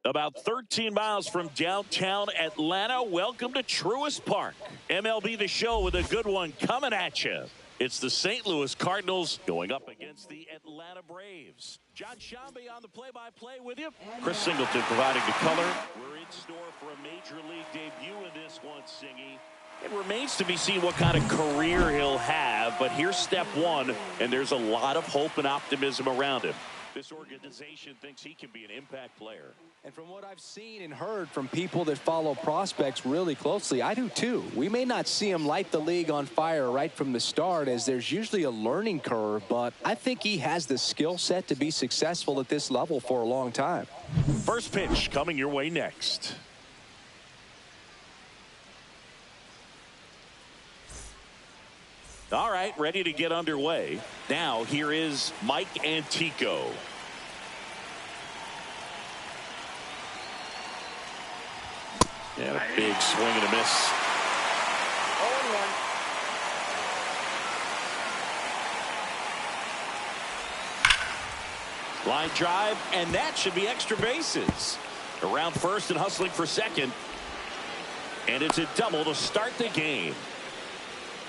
About 13 miles from downtown Atlanta, welcome to Truist Park. MLB the Show with a good one coming at you. It's the St. Louis Cardinals going up against the Atlanta Braves. John Shambi on the play-by-play with you. Chris Singleton providing the color. We're in store for a Major League debut in this one, Singy. It remains to be seen what kind of career he'll have, but here's step one, and there's a lot of hope and optimism around him. This organization thinks he can be an impact player. And from what I've seen and heard from people that follow prospects really closely, I do too. We may not see him light the league on fire right from the start, as there's usually a learning curve, but I think he has the skill set to be successful at this level for a long time. First pitch coming your way next. All right, ready to get underway. Now, here is Mike Antico. And a big swing and a miss. 0-1. Line drive, and that should be extra bases. Around first and hustling for second. And it's a double to start the game.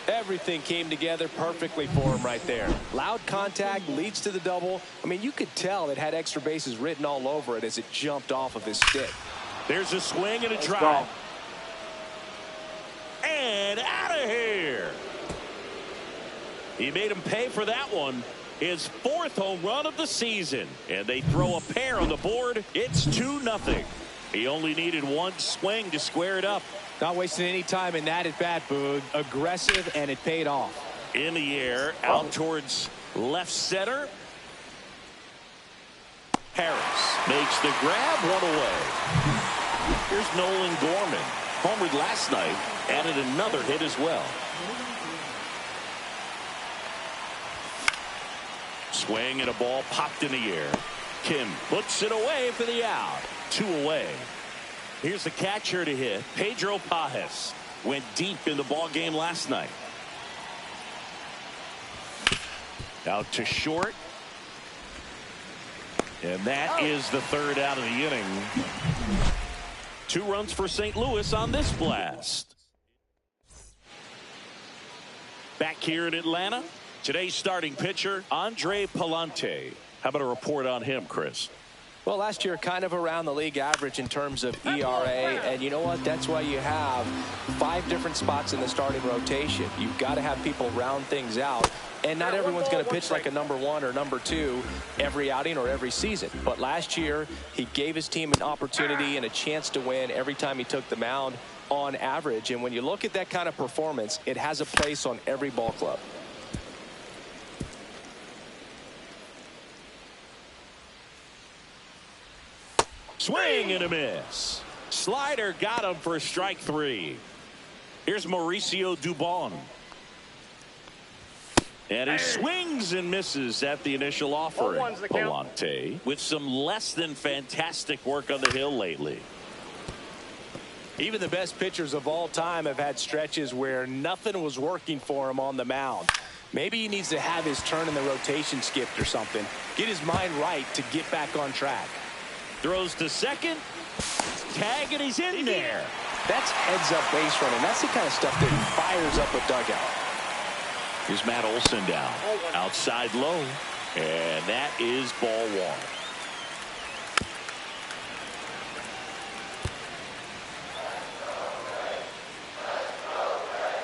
Everything came together perfectly for him right there. Loud contact leads to the double. I mean, you could tell it had extra bases written all over it as it jumped off of his stick. There's a swing and a drive. And out of here. He made him pay for that one. His fourth home run of the season. And they throw a pair on the board. It's 2-0. He only needed one swing to square it up. Not wasting any time in that at bat, Boog. Aggressive, and it paid off. In the air, out towards left center. Harris makes the grab, one away. Here's Nolan Gorman. Homered last night, added another hit as well. Swing and a ball popped in the air. Kim puts it away for the out. 2 away. Here's the catcher to hit. Pedro Pajes went deep in the ball game last night. Out to short. And that is the third out of the inning. 2 runs for St. Louis on this blast. Back here in Atlanta, today's starting pitcher, Andre Palante. How about a report on him, Chris? Well, last year kind of around the league average in terms of ERA, and you know what? That's why you have 5 different spots in the starting rotation. You've got to have people round things out, and not everyone's going to pitch like a number 1 or number 2 every outing or every season. But last year, he gave his team an opportunity and a chance to win every time he took the mound. on average. And when you look at that kind of performance, it has a place on every ball club. Swing and a miss. Slider got him for strike 3. Here's Mauricio Dubon. And he swings and misses at the initial offering. Palante with some less than fantastic work on the hill lately. Even the best pitchers of all time have had stretches where nothing was working for him on the mound. Maybe he needs to have his turn in the rotation skipped or something. Get his mind right to get back on track. Throws to second. Tag, and he's in there. That's heads-up base running. That's the kind of stuff that fires up a dugout. Here's Matt Olson down. Outside low. And that is ball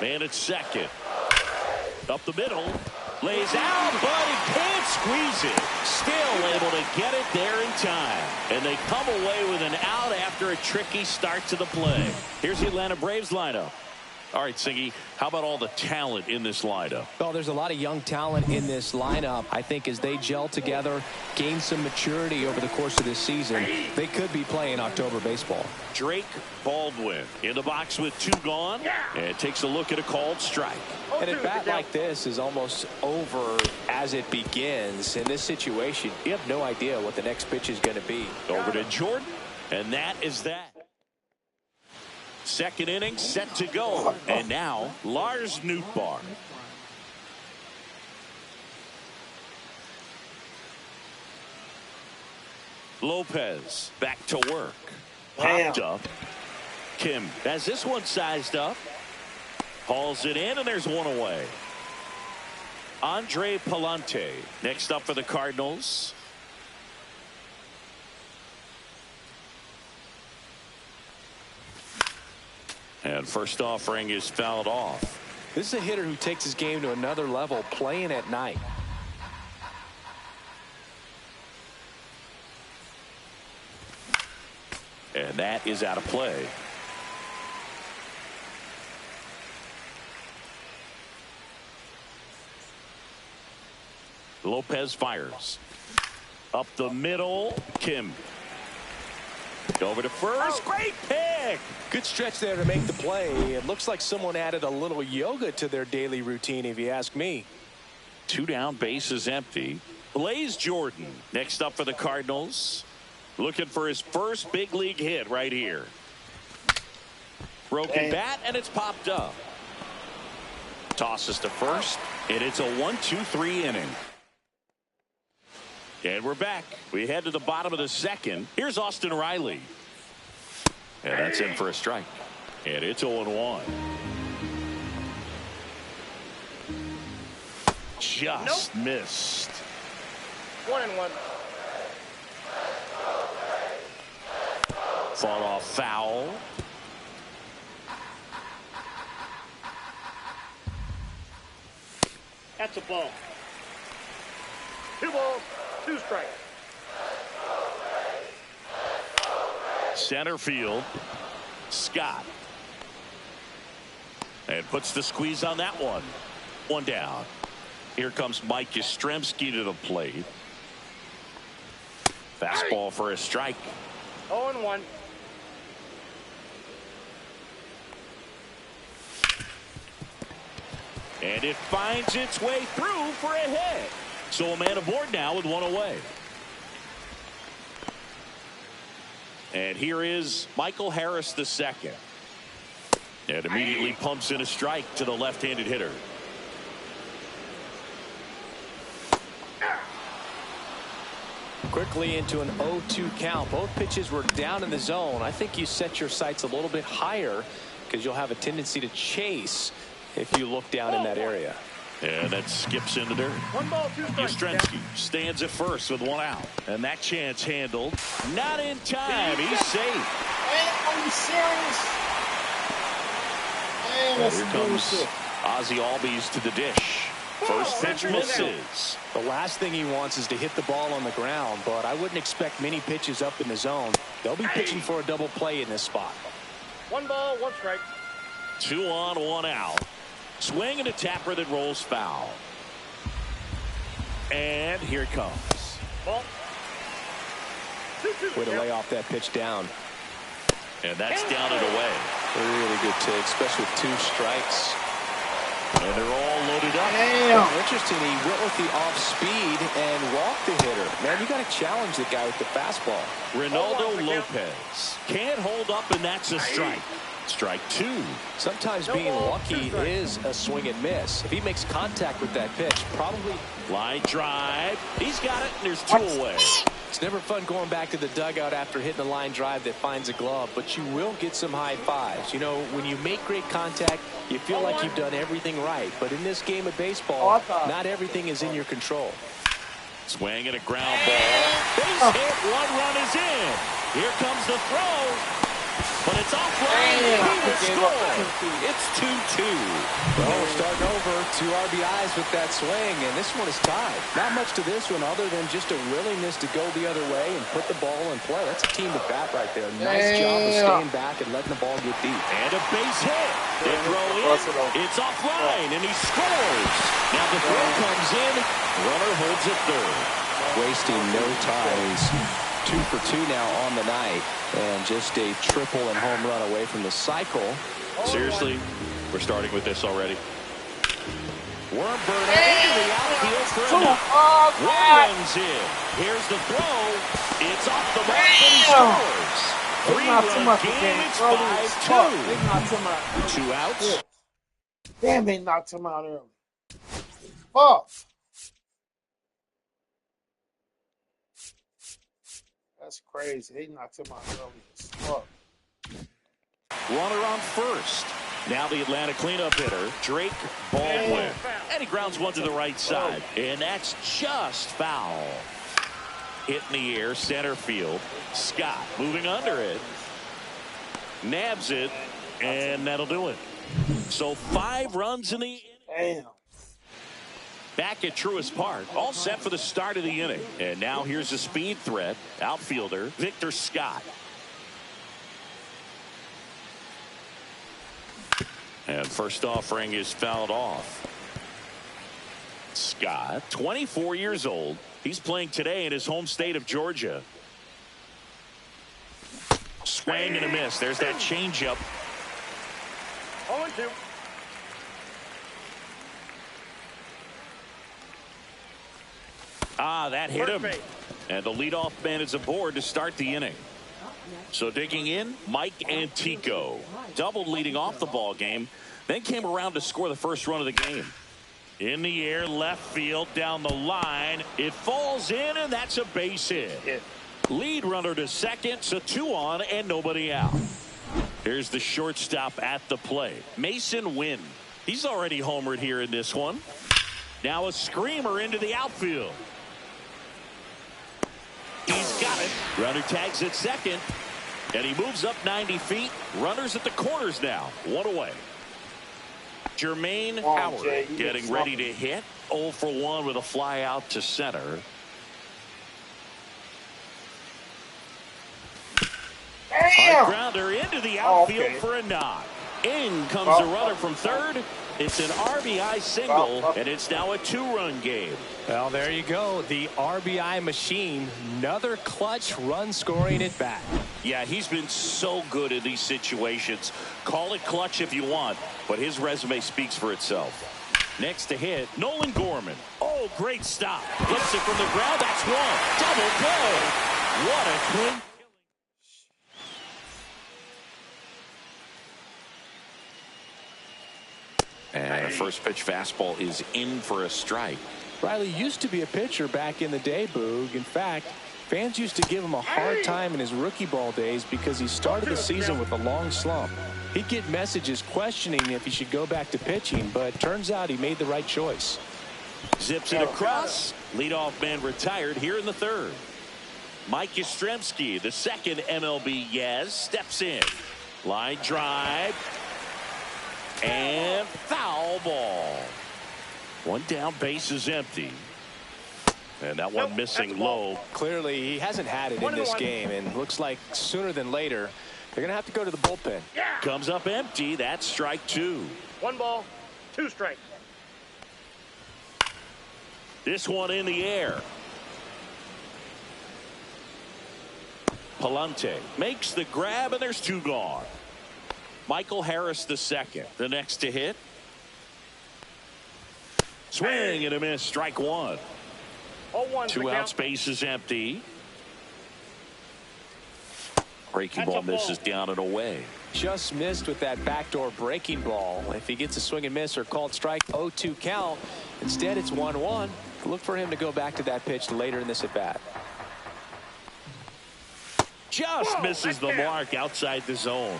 1. Man at second. Up the middle. Lays out, but he can't squeeze it. Still able to get it there in time. And they come away with an out after a tricky start to the play. Here's the Atlanta Braves lineup. All right, Siggy, how about all the talent in this lineup? Well, there's a lot of young talent in this lineup. I think as they gel together, gain some maturity over the course of this season, they could be playing October baseball. Drake Baldwin in the box with 2 gone, and takes a look at a called strike. And a bat like this is almost over as it begins. In this situation, you have no idea what the next pitch is going to be. Over to Jordan, and that is that. Second inning set to go. And now Lars Nootbaar. Lopez back to work. Popped up. Kim has this one sized up. Hauls it in, and there's one away. Andre Palante next up for the Cardinals. And first offering is fouled off. This is a hitter who takes his game to another level, playing at night. And that is out of play. Lopez fires. Up the middle. Kim. Over to first. Great pick. Good stretch there to make the play. It looks like someone added a little yoga to their daily routine, if you ask me. 2 down, bases empty. Blaze Jordan next up for the Cardinals. Looking for his first big league hit right here. Broken bat, and it's popped up. Tosses to first, and it's a 1-2-3 inning. And we're back. We head to the bottom of the second. Here's Austin Riley. And that's in for a strike. And it's 0-1. Just missed. 1-1. Fought off foul. That's a ball. 2 balls, 2 strikes. Center field. Scott. And puts the squeeze on that one. 1 down. Here comes Mike Yastrzemski to the plate. Fastball for a strike. 0-1. And it finds its way through for a hit. So a man aboard now with 1 away. And here is Michael Harris II. And immediately pumps in a strike to the left-handed hitter. Quickly into an 0-2 count. Both pitches were down in the zone. I think you set your sights a little bit higher because you'll have a tendency to chase if you look down in that area. And that skips in the dirt. 1 ball, 2 strikes. Yastrzemski stands at first with 1 out. And that chance handled. Not in time. He's safe. Are you serious? Well, here comes Ozzie Albies to the dish. First pitch misses. The last thing he wants is to hit the ball on the ground, but I wouldn't expect many pitches up in the zone. They'll be pitching for a double play in this spot. 1 ball, 1 strike. 2 on, 1 out. Swing and a tapper that rolls foul. And here it comes. Ball. 2-2. Way to lay off that pitch down. And that's down and away. Really good take, especially with 2 strikes. And they're all loaded up. Damn. Interesting, he went with the off speed and walked the hitter. Man, you got to challenge the guy with the fastball. Ronaldo Lopez can't hold up, and that's a strike. Strike 2. Sometimes being lucky is a swing and miss. If he makes contact with that pitch, probably. Line drive. He's got it, and there's 2 away. It's never fun going back to the dugout after hitting a line drive that finds a glove, but you will get some high fives. You know, when you make great contact, you feel like you've done everything right. But in this game of baseball, not everything is in your control. Swing and a ground ball. Base hit. 1 run is in. Here comes the throw. But it's offline. He will score. It's 2-2. Well, we're starting over. 2 RBIs with that swing, and this one is tied. Not much to this one other than just a willingness to go the other way and put the ball in play. That's a team to bat right there. Nice job of staying back and letting the ball get deep. And a base hit. They throw in. It's offline, and he scores. Now the throw comes in. Runner holds it third. Wasting no time. He's 2 for 2 now on the night, and just a triple and home run away from the cycle. Seriously, we're starting with this already. Worm burner into the outfield for a knock. 1 runs in. Here's the throw. It's off the mark, and he scores. 3-run game. It's 5-2. 2 outs. Damn, they knocked him out early. Fuck. That's crazy. They knocked him out early as fuck. Runner on first. Now the Atlanta cleanup hitter, Drake Baldwin. And he grounds one to the right side. And that's just foul. Hit in the air, center field. Scott moving under it. Nabs it, and that'll do it. So 5 runs in the inning. Damn. Back at Truist Park, all set for the start of the inning. And now here's the speed threat, outfielder Victor Scott. And first offering is fouled off. Scott, 24 years old. He's playing today in his home state of Georgia. Swing and a miss. There's that changeup. 0-2. That hit him. And the leadoff man is aboard to start the inning. So digging in, Mike Antico. Doubled leading off the ball game. Then came around to score the first run of the game. In the air, left field, down the line. It falls in, and that's a base hit. Lead runner to second, so 2 on and nobody out. Here's the shortstop at the plate, Mason Wynn. He's already homered here in this one. Now a screamer into the outfield. He's got it. Runner tags at second, and he moves up 90 feet. Runners at the corners now. 1 away. Jermaine Howard getting ready to hit. 0 for 1 with a fly out to center. Hard grounder into the outfield for a knock. In comes the runner from third. It's an RBI single, and it's now a 2-run game. Well, there you go. The RBI machine. Another clutch run scoring at bat. Yeah, he's been so good in these situations. Call it clutch if you want, but his resume speaks for itself. Next to hit, Nolan Gorman. Oh, great stop. Gets it from the ground. That's 1. Double play. What a clean. And a first pitch fastball is in for a strike. Riley used to be a pitcher back in the day, Boog. In fact, fans used to give him a hard time in his rookie ball days because he started the season with a long slump. He'd get messages questioning if he should go back to pitching, but it turns out he made the right choice. Zips it across. Leadoff man retired here in the third. Mike Yastrzemski, the second MLB Yaz, steps in. Line drive. And foul ball. 1 down, base is empty. And that one missing low. Clearly, he hasn't had it in this game, and looks like sooner than later They're going to have to go to the bullpen. Yeah. Comes up empty. That's strike 2. 1 ball, 2 strikes. This one in the air. Palante makes the grab, and there's 2 gone. Michael Harris the second, the next to hit. Swing and a miss, strike 1. 0-1. 2 outs, base is empty. Breaking ball misses down and away. Just missed with that backdoor breaking ball. If he gets a swing and miss or called strike, 0-2 count. Instead, it's 1-1. Look for him to go back to that pitch later in this at bat. Just misses the mark outside the zone.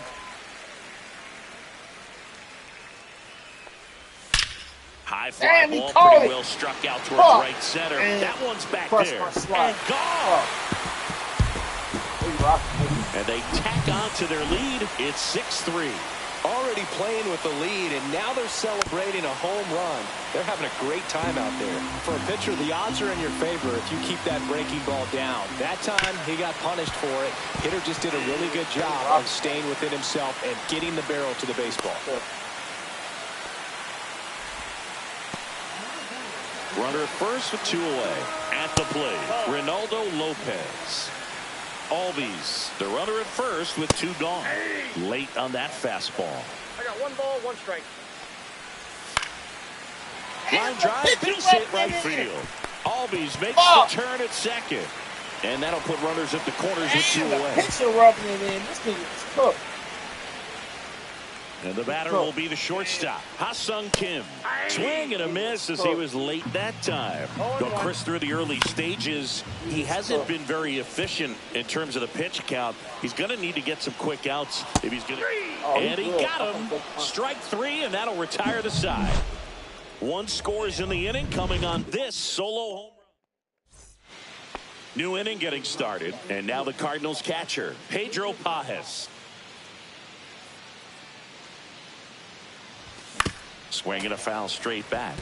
High fly ball, pretty well struck out towards right center. That one's back there. And gone. And they tack on to their lead. It's 6-3. Already playing with the lead, and now they're celebrating a home run. They're having a great time out there. For a pitcher, the odds are in your favor if you keep that breaking ball down. That time, he got punished for it. Hitter just did a really good job of staying within himself and getting the barrel to the baseball. Runner at first with 2 away. At the plate, Ronaldo Lopez. Albies, the runner at first with 2 gone. Late on that fastball. I got 1 ball, 1 strike. Line drive, base hit right field. Albies makes the turn at second. And that'll put runners at the corners with 2 away. Pitcher rubbing it in. This thing is cooked. And the batter will be the shortstop, Ha-Sung Kim. Swing and a miss as he was late that time. Though Chris, through the early stages, he hasn't been very efficient in terms of the pitch count. He's going to need to get some quick outs if he's going to. And he got him. Strike 3, and that'll retire the side. 1 scores in the inning coming on this solo home run. New inning getting started. And now the Cardinals catcher, Pedro Pajes. Swinging a foul straight back.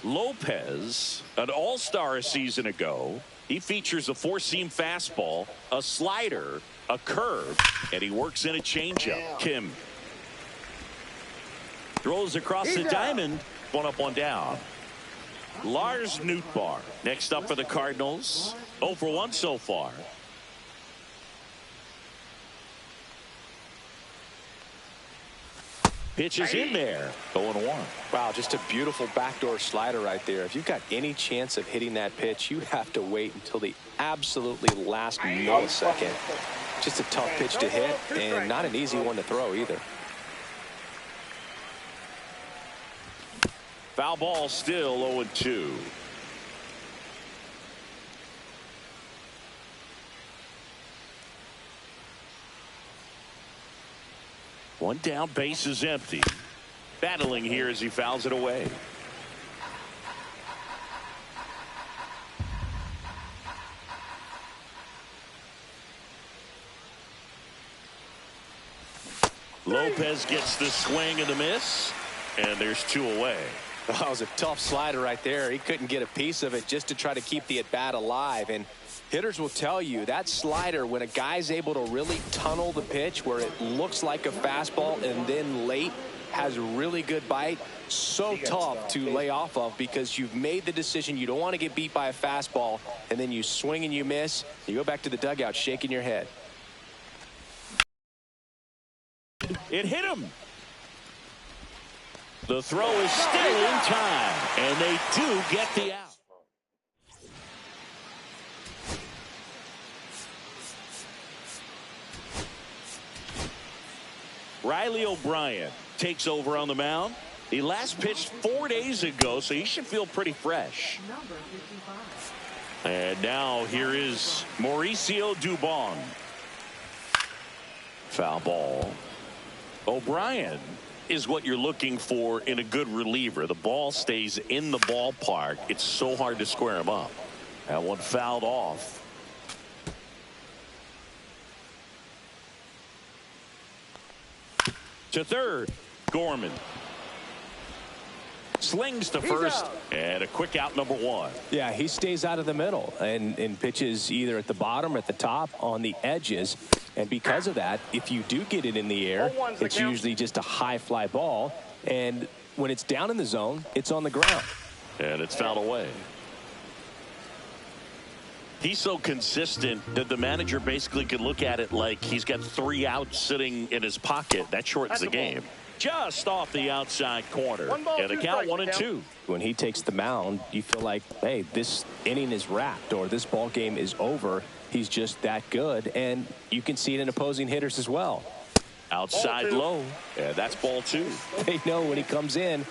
Lopez, an all-star a season ago. He features a 4-seam fastball, a slider, a curve, and he works in a changeup. Kim throws across the diamond. 1 up, 1 down. Lars Nootbaar next up for the Cardinals. 0 for 1 so far. Pitch is in there. 0-1. Wow, just a beautiful backdoor slider right there. If you've got any chance of hitting that pitch, you have to wait until the absolutely last millisecond. Just a tough pitch to hit, and not an easy one to throw either. Foul ball, still 0-2. One down, base is empty. Battling here as he fouls it away. Lopez gets the swing and the miss, and there's 2 away. That was a tough slider right there. He couldn't get a piece of it just to try to keep the at-bat alive. And hitters will tell you that slider, when a guy's able to really tunnel the pitch where it looks like a fastball and then late has a really good bite, so tough to lay off of because you've made the decision you don't want to get beat by a fastball, and then you swing and you miss. You go back to the dugout shaking your head. It hit him. The throw is still in time, and they do get the out. Riley O'Brien takes over on the mound. He last pitched 4 days ago, so he should feel pretty fresh. And now here is Mauricio Dubon. Foul ball. O'Brien is what you're looking for in a good reliever. The ball stays in the ballpark. It's so hard to square him up. That one fouled off. To third, Gorman. swings to first, and a quick out, number one. Yeah, he stays out of the middle and pitches either at the bottom or at the top on the edges. And because of that, if you do get it in the air, it's usually just a high fly ball. And when it's down in the zone, it's on the ground. And it's fouled away. He's so consistent that the manager basically can look at it like he's got 3 outs sitting in his pocket. That shortens the game. Just off the outside corner. And a count 1-2. When he takes the mound, you feel like, hey, this inning is wrapped or this ball game is over. He's just that good. And you can see it in opposing hitters as well. Outside low. And that's ball 2. They know when he comes in,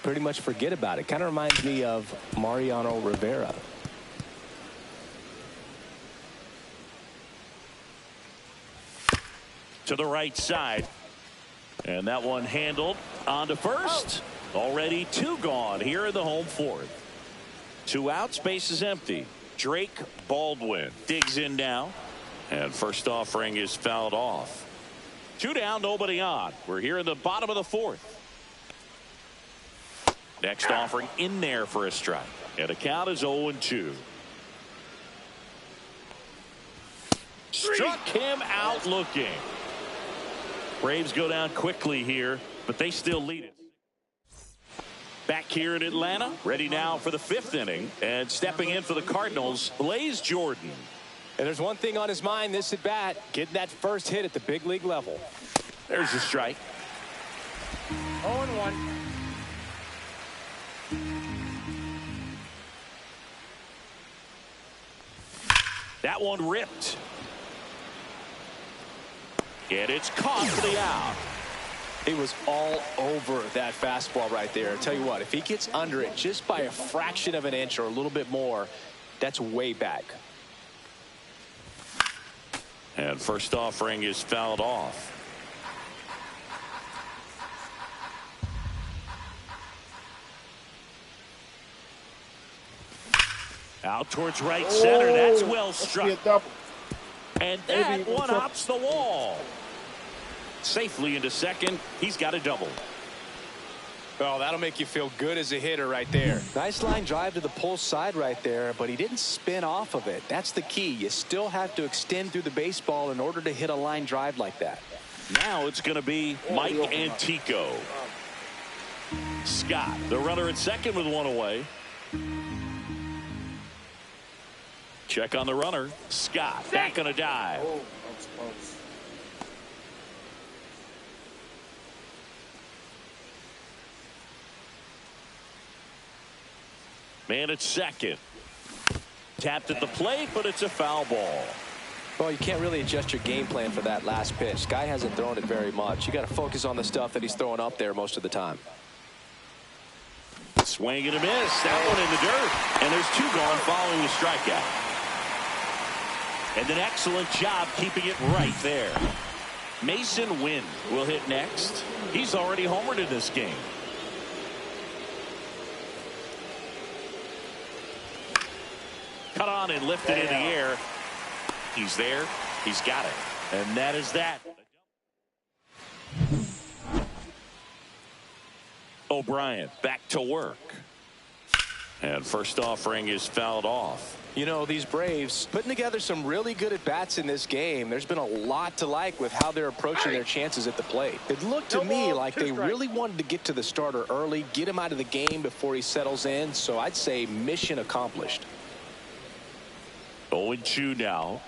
pretty much forget about it. Kind of reminds me of Mariano Rivera. To the right side. And that one handled on to first. Already 2 gone here in the home 4th. 2 outs, base is empty. Drake Baldwin digs in now. And first offering is fouled off. 2 down, nobody on. We're here in the bottom of the 4th. Next offering in there for a strike. And the count is 0-2. Struck him out looking. Braves go down quickly here, but they still lead it. Back here in Atlanta, ready now for the 5th inning, and stepping in for the Cardinals, Blaze Jordan. And there's one thing on his mind this at bat, getting that first hit at the big league level. There's the strike. 0-1. That one ripped. And it's caught for the out. He was all over that fastball right there. I tell you what, if he gets under it just by a fraction of an inch or a little bit more, that's way back. And first offering is fouled off. Out towards right center. That's well struck. And that one hops the wall. Safely into second. He's got a double. Oh, that'll make you feel good as a hitter right there. Nice line drive to the pull side right there, but he didn't spin off of it. That's the key. You still have to extend through the baseball in order to hit a line drive like that. Now it's going to be Mike Antico. Scott, the runner at second with 1 away. Check on the runner. Scott back on a dive. Oh, that's close. Man at second. Tapped at the plate, but it's a foul ball. Well, you can't really adjust your game plan for that last pitch. Guy hasn't thrown it very much. You got to focus on the stuff that he's throwing up there most of the time. Swing and a miss. That one in the dirt. And there's 2 gone following the strikeout. And an excellent job keeping it right there. Mason Wynn will hit next. He's already homered in this game. Cut on and lifted in the air. He's there. He's got it. And that is that. O'Brien back to work. And first offering is fouled off. You know, these Braves putting together some really good at-bats in this game. There's been a lot to like with how they're approaching their chances at the plate. It looked to me like they really wanted to get to the starter early, get him out of the game before he settles in. So I'd say mission accomplished. 0-2 now.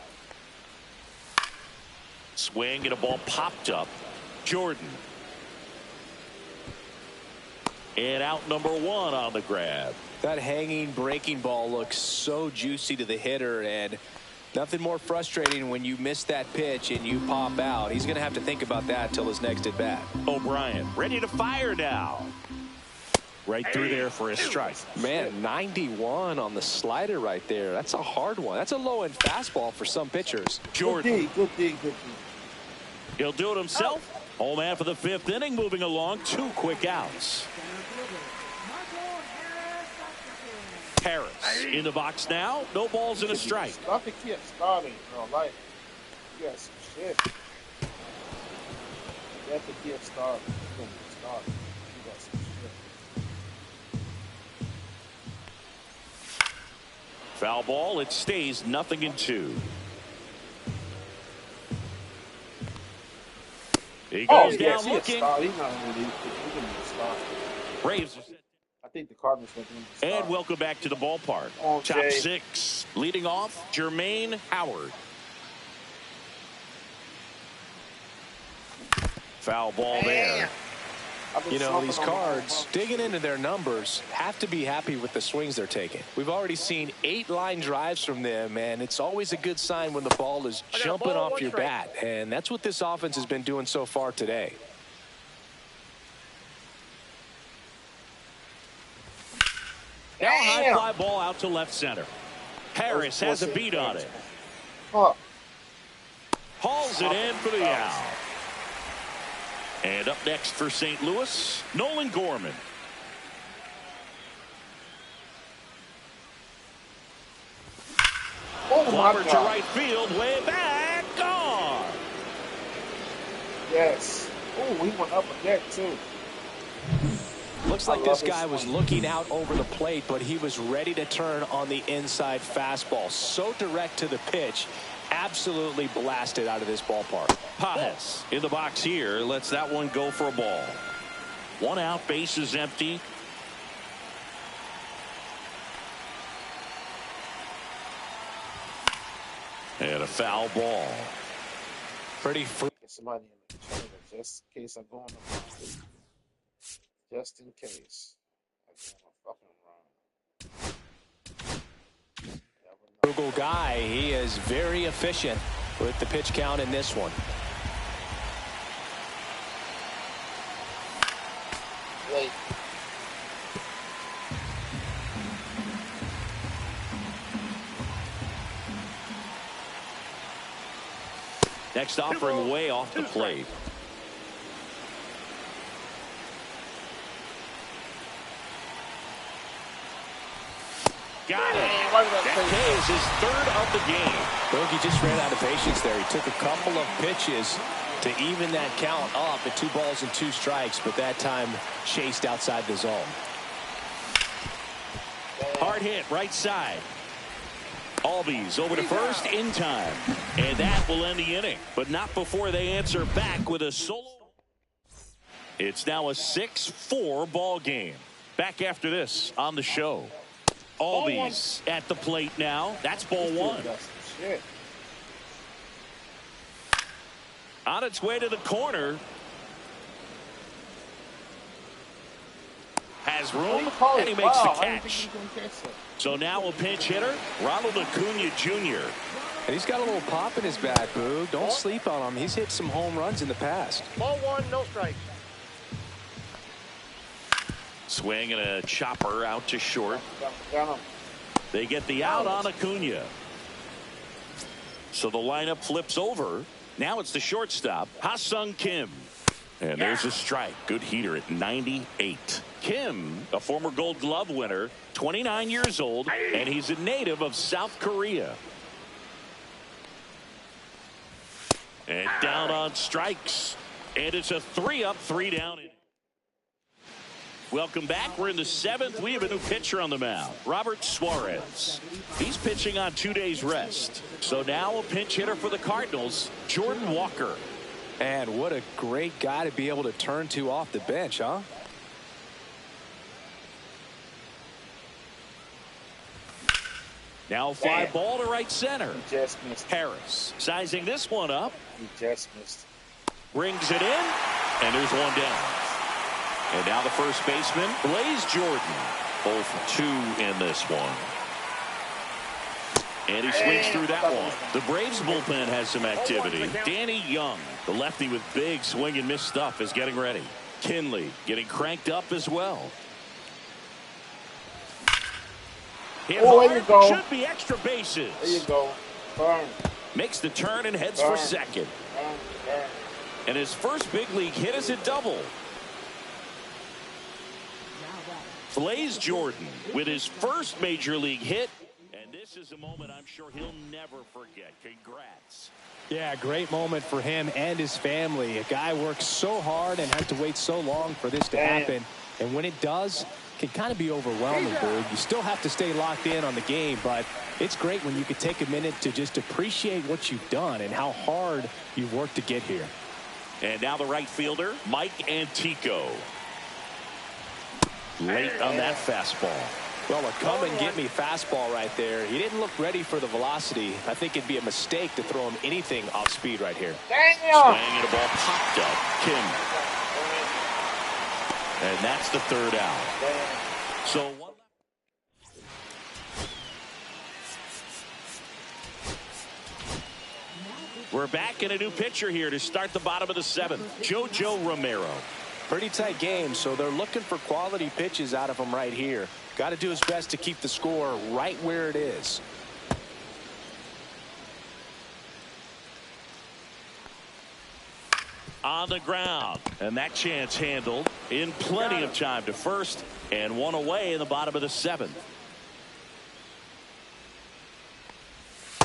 Swing and a ball popped up. Jordan. And out number 1 on the grab. That hanging breaking ball looks so juicy to the hitter, and nothing more frustrating when you miss that pitch and you pop out. He's going to have to think about that till his next at bat. O'Brien ready to fire now. Right through there for a strike. Man, 91 on the slider right there. That's a hard one. That's a low-end fastball for some pitchers. Jordan. Good D. He'll do it himself. Home man for the 5th inning, moving along. 2 quick outs. Harris in the box now. No balls and a strike. Stop the kid starting, bro. Like, you got some shit. Let the kid start. You got some shit. Foul ball. It stays 0-2. He goes down looking. Braves. I think the Cardinals will win the And welcome back to the ballpark. Top 6. Leading off, Jermaine Howard. Foul ball there. You know, these Cards, digging into their numbers, have to be happy with the swings they're taking. We've already seen 8 line drives from them, and it's always a good sign when the ball is jumping off your bat. And that's what this offense has been doing so far today. Now a high fly ball out to left center. Harris has a beat on it. Hauls it in for the out. And up next for St. Louis, Nolan Gorman. Clobber to right field, way back, gone. Yes. Oh, he went up again, too. Looks like this guy was looking out over the plate, but he was ready to turn on the inside fastball. So direct to the pitch. Absolutely blasted out of this ballpark. Pajes in the box here. Lets that one go for a ball. 1 out, base is empty. And a foul ball. Pretty free. Somebody in the trailer, just in case I go on the market. Just in case I go on a fucking run. Frugal guy. He is very efficient with the pitch count in this one. Wait. Next offering way off the plate. Got it. That is his 3rd of the game. Bogey just ran out of patience there. He took a couple of pitches to even that count up at 2 balls and 2 strikes, but that time chased outside the zone. Hard hit right side. Albies over to first in time. And that will end the inning, but not before they answer back with a solo. It's now a 6-4 ball game. Back after this on the show. Albies at the plate now. That's ball 1. On its way to the corner. Has room, and he makes the catch. So now a pinch hitter, Ronald Acuna Jr. And he's got a little pop in his bat, Boog. Don't sleep on him. He's hit some home runs in the past. Ball 1, no strike. Swing and a chopper out to short. They get the out on Acuna. So the lineup flips over. Now it's the shortstop, Ha-Sung Kim. And there's a strike. Good heater at 98. Kim, a former Gold Glove winner, 29 years old, and he's a native of South Korea. And down on strikes. And it's a 3-up, 3-down. Welcome back. We're in the 7th. We have a new pitcher on the mound, Robert Suarez. He's pitching on 2 days rest. So now a pinch hitter for the Cardinals, Jordan Walker. And what a great guy to be able to turn to off the bench, huh? Now fly ball to right center. He just missed. Harris sizing this one up. He just missed. Brings it in, and there's one down. And now the first baseman, Blaze Jordan. 0 for 2 in this one. And he swings through that one. The Braves bullpen has some activity. Danny Young, the lefty with big swing and miss stuff, is getting ready. Kinley getting cranked up as well. Hit hard, there you go. should be extra bases. There you go. Burn. Makes the turn and heads Burn. for second. Burn. And his first big league hit is a double. Blaze Jordan with his first major league hit. And this is a moment I'm sure he'll never forget. Congrats. Yeah, great moment for him and his family. A guy worked so hard and had to wait so long for this to happen. And when it does, it can kind of be overwhelming, dude. You still have to stay locked in on the game, but it's great when you can take a minute to just appreciate what you've done and how hard you've worked to get here. And now the right fielder, Mike Antico. Late on that fastball. Well, a come and get me fastball right there. He didn't look ready for the velocity. I think it'd be a mistake to throw him anything off speed right here. Swing and a ball popped up. Kim. And that's the third out. So one. We're back in a new pitcher here to start the bottom of the seventh. JoJo Romero. Pretty tight game, so they're looking for quality pitches out of him right here. Got to do his best to keep the score right where it is. On the ground, and that chance handled in plenty of time to first, and one away in the bottom of the seventh.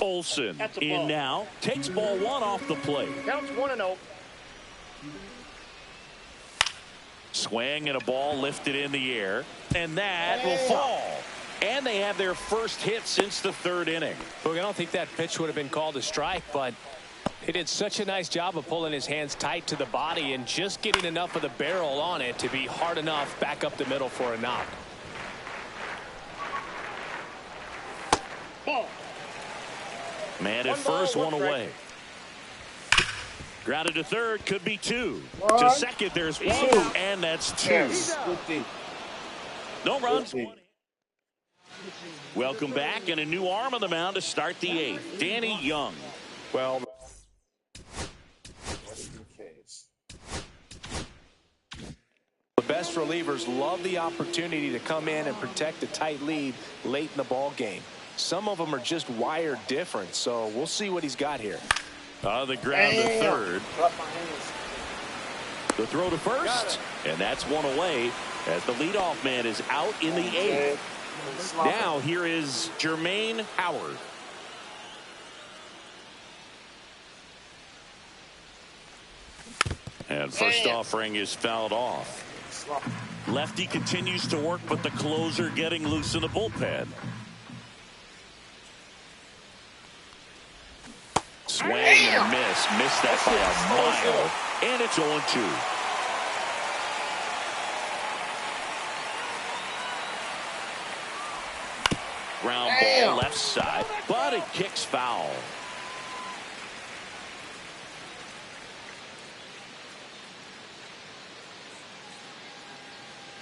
Olsen in now, takes ball one off the plate. Counts 1-0. Swing and a ball lifted in the air, and that will fall. And they have their first hit since the third inning. Look, I don't think that pitch would have been called a strike, but he did such a nice job of pulling his hands tight to the body and just getting enough of the barrel on it to be hard enough back up the middle for a knock. Ball. Man at first, one away. Grounded to third, could be two. One. To second, there's one, and that's two. Yes. No runs. Welcome back, and a new arm on the mound to start the eighth. Danny Young. Well, the best relievers love the opportunity to come in and protect a tight lead late in the ball game. Some of them are just wired different, so we'll see what he's got here. On the ground to third. The throw to first, and that's one away as the leadoff man is out in the eighth. Now here is Jermaine Howard. And first offering is fouled off. Lefty continues to work, but the closer getting loose in the bullpen. Swing and a miss. Missed that by a mile. And it's 0-2. Ground ball left side, but it kicks foul.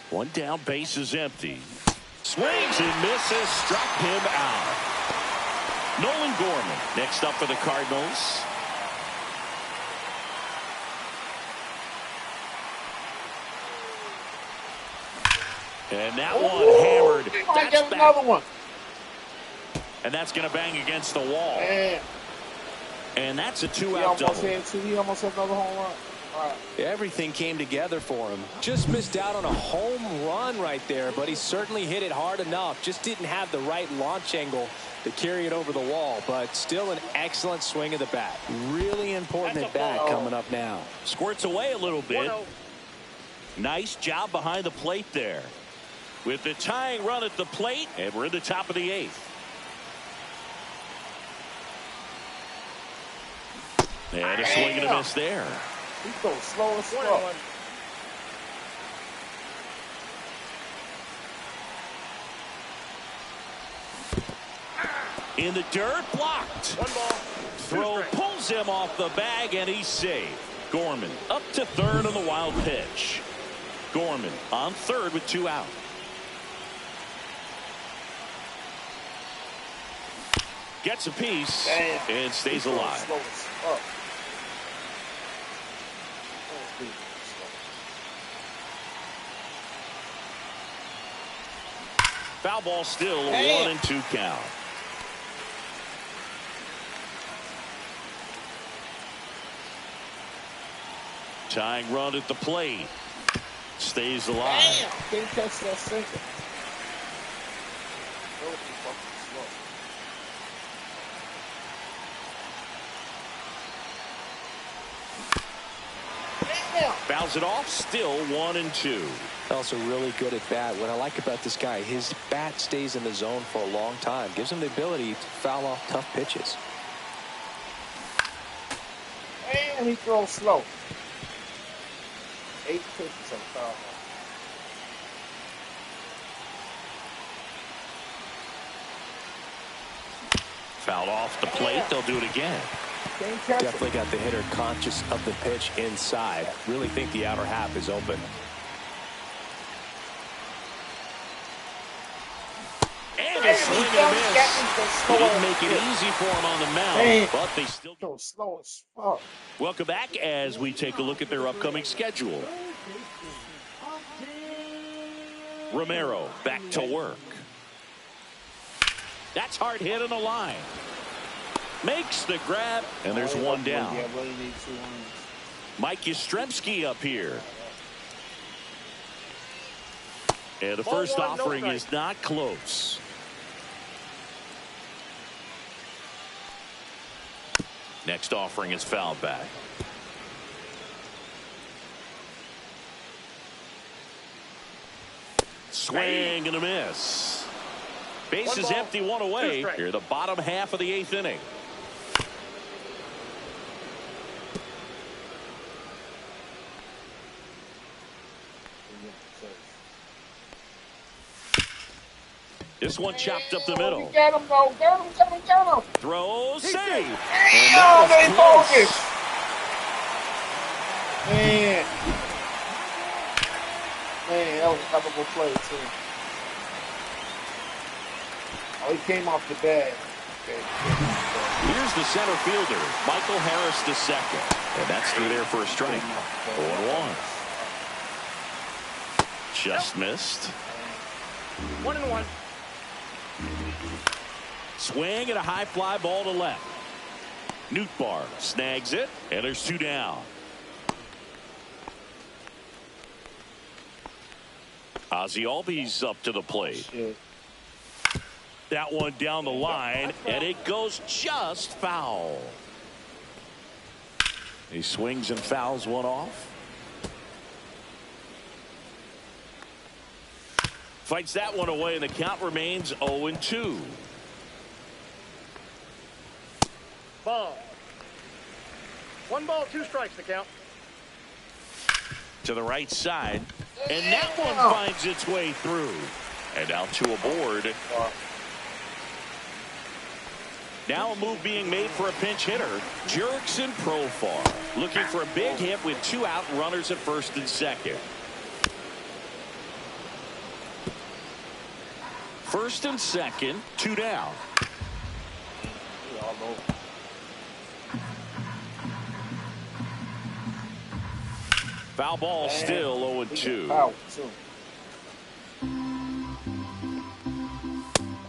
One down, base is empty. Swings and misses, struck him out. Nolan Gorman next up for the Cardinals. And that one hammered. That's back. Another one. And that's going to bang against the wall. Man. And that's a two-out double. He almost had another home run. Right. Everything came together for him. Just missed out on a home run right there, but he certainly hit it hard enough. Just didn't have the right launch angle to carry it over the wall, but still an excellent swing of the bat. Really important at bat coming up now. Squirts away a little bit. Nice job behind the plate there. With the tying run at the plate, and we're in the top of the eighth. And a swing and a miss there. He goes slow and slow. In the dirt, blocked. One ball. Throw pulls him off the bag, and he's safe. Gorman up to third on the wild pitch. Gorman on third with two out. Gets a piece and stays alive. Foul ball still, 1-2 count. Tying run at the plate. Stays alive. Can't catch that sinker. fouls it off. Still 1-2. Also really good at bat. What I like about this guy, his bat stays in the zone for a long time. Gives him the ability to foul off tough pitches. And he throws slow. 8 pitches on foul. Fouled off the plate. They'll do it again. Definitely got the hitter conscious of the pitch inside. Really think the outer half is open. And a swing and a miss. He didn't make it easy for him on the mound, but they still go slow as fuck. Welcome back as we take a look at their upcoming schedule. Romero back to work. That's hard hit on the line. Makes the grab, and there's one down. Mike Yastrzemski up here. And the first offering is not close. Next offering is fouled back. Swing and a miss. Base is empty, one away. Here, the bottom half of the 8th inning. This one chopped up the middle. Get him, though. Get him. Throws, save. Oh, they focus. Man, that was a hell of a play, too. Oh, he came off the bag. Okay. Here's the center fielder, Michael Harris II. And that's through there for a strike. 0-1. Just missed. 1-1. Swing and a high fly ball to left. Nootbaar snags it, and there's 2 down. Ozzie Albies up to the plate. That one down the line, and it goes just foul. He swings and fouls one off. Fights that one away, and the count remains 0-2. Ball. 1 ball, 2 strikes to count. To the right side, and that one finds its way through. And now 2 aboard. Now a move being made for a pinch hitter, Jurickson Profar, looking for a big hit with 2 out, runners at first and second. First and second, 2 down. Foul ball, still 0-2.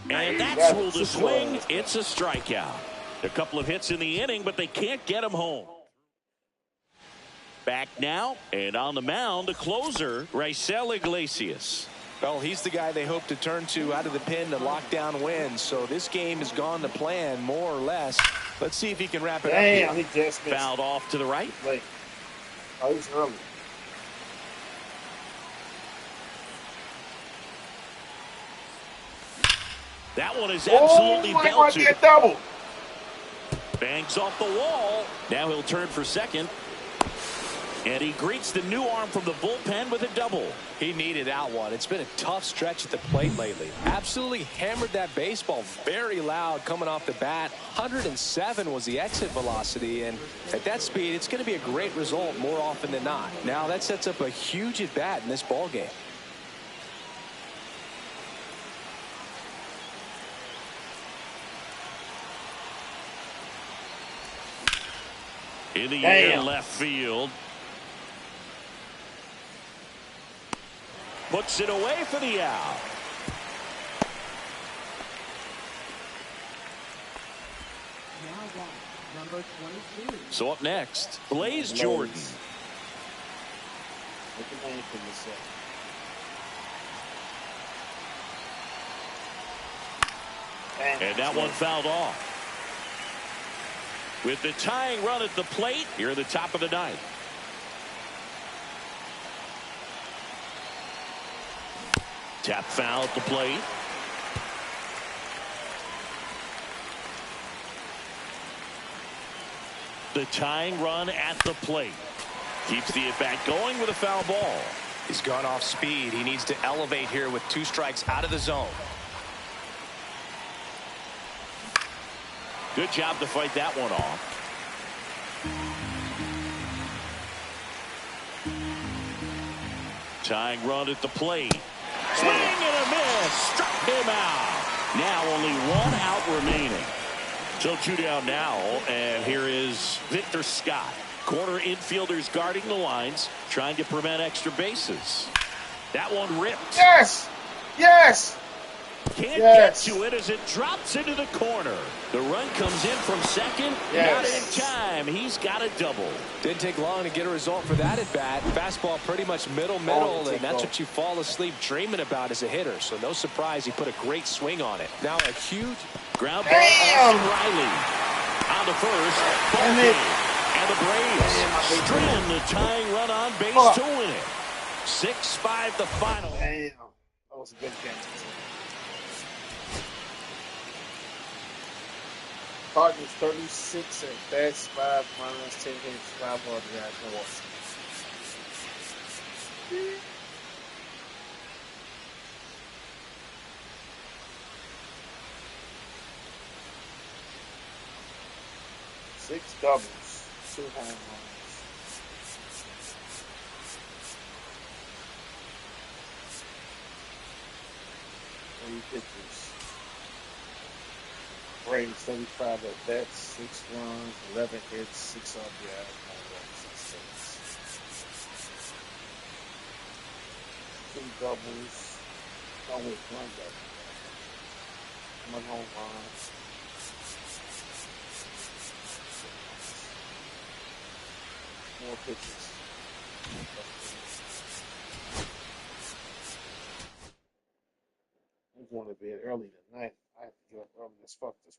And that's ruled a swing. It's a strikeout. A couple of hits in the inning, but they can't get him home. Back now, and on the mound, the closer, Raisel Iglesias. Well, he's the guy they hope to turn to out of the pen to lock down wins. So this game has gone to plan, more or less. Let's see if he can wrap it up. Damn, he just missed. Fouled off to the right. Late. Oh, he's early. That one is absolutely belted. Might be a double. Bangs off the wall. Now he'll turn for second. And he greets the new arm from the bullpen with a double. He needed that one. It's been a tough stretch at the plate lately. Absolutely hammered that baseball very loud coming off the bat. 107 was the exit velocity, and at that speed, it's going to be a great result more often than not. Now that sets up a huge at bat in this ball game. In the air, left field. Puts it away for the out. Number 22. So up next, Blaze Jordan. And that one fouled off. With the tying run at the plate, here at the top of the 9th. Tap foul at the plate. The tying run at the plate. Keeps the at-bat going with a foul ball. He's gone off speed. He needs to elevate here with 2 strikes out of the zone. Good job to fight that one off. Tying run at the plate. Swing and a miss. Struck him out. Now only 1 out remaining. So 2 down now, and here is Victor Scott. Corner infielders guarding the lines, trying to prevent extra bases. That one ripped. Yes! Yes! Can't get to it as it drops into the corner. The run comes in from second. Not in time. He's got a double. Didn't take long to get a result for that at bat. Fastball pretty much middle, and that's what you fall asleep dreaming about as a hitter. So no surprise he put a great swing on it. Now a huge ground ball off Riley. On to first. And the Braves string the tying run on base to win it. 6-5 the final. Damn. That was a good game. Cardinals 36 and best 5 minus 10 games 5 on the actual. Six doubles, 2 home runs. Three pitchers. Braves 35 at bats, 6 runs, 11 hits, 6 RBI, 6 hits. 2 doubles, always 1 double. 1 home run. More pitches. I'm going to bed early tonight. I have to get up early as fuck this